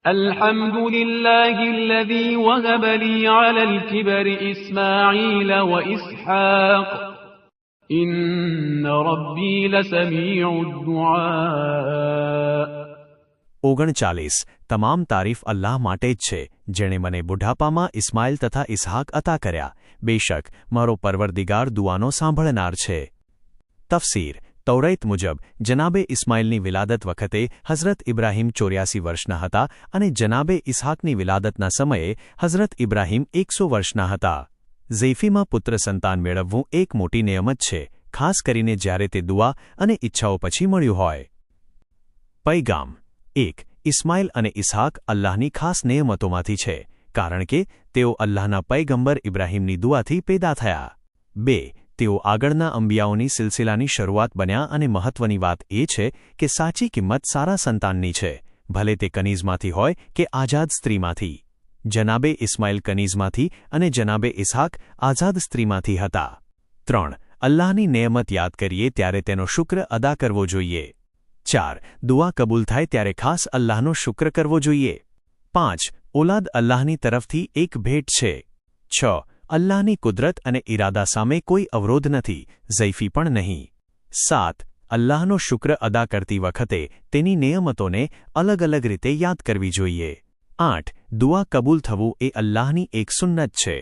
الحمد لله الذي وهب لي على الكبر إسماعيل وإسحاق إن ربي لسميع الدعاء. 39 તમામ તારીફ અલ્લાહ માટે જ છે જેણે મને બુઢાપામાં ઇસ્માઇલ તથા ઇસ્હાક અતા કર્યા. બેશક મારો પરવરદિગાર દુઆનો સાંભળનાર છે. તફસીર તૌરાત મુજબ જનાબે ઇસ્માઇલની વિલાદત વખતે હઝરત ઇબ્રાહીમ 84 વર્ષના હતા અને જનાબે ઇસ્હાકની વિલાદતના સમયે હઝરત ઇબ્રાહીમ 100 વર્ષના હતા. ઝૈફીમાં પુત્ર સંતાન મેળવવું એક મોટી નિયમત છે, ખાસ કરીને જ્યારે તે દુઆ અને ઈચ્છાઓ પછી મળ્યું હોય. પૈગામ 1. ઇસ્માઇલ અને ઇસ્હાક અલ્લાહની ખાસ નિયમતોમાંથી છે કારણ કે તેઓ અલ્લાહના પૈગંબર ઇબ્રાહીમની દુઆથી પેદા થયા. 2. તેઓ આગળના અંબિયાઓની સિલસિલાની શરૂઆત બન્યા અને મહત્વની વાત એ છે કે સાચી કિંમત સારા સંતાનની છે, ભલે તે કનીઝમાંથી હોય કે આઝાદ સ્ત્રીમાંથી. જનાબે ઇસ્માઇલ કનીઝમાંથી અને જનાબે ઇસ્હાક આઝાદ સ્ત્રીમાંથી હતા. 3. અલ્લાહની નેમત યાદ કરીએ ત્યારે તેનો શુક્ર અદા કરવો જોઈએ. 4. દુઆ કબૂલ થાય ત્યારે ખાસ અલ્લાહનો શુક્ર કરવો જોઈએ. 5. ઓલાદ અલ્લાહની તરફથી એક ભેટ છે. 6. અલ્લાહની કુદરત અને ઇરાદા સામે કોઈ અવરોધ નથી, ઝૈફી પણ નહીં. 7. અલ્લાહનો શુક્ર અદા કરતી વખતે તેની નિયમતોને અલગ અલગ રીતે યાદ કરવી જોઈએ. 8. દુઆ કબૂલ થવું એ અલ્લાહની એક સુન્નત છે.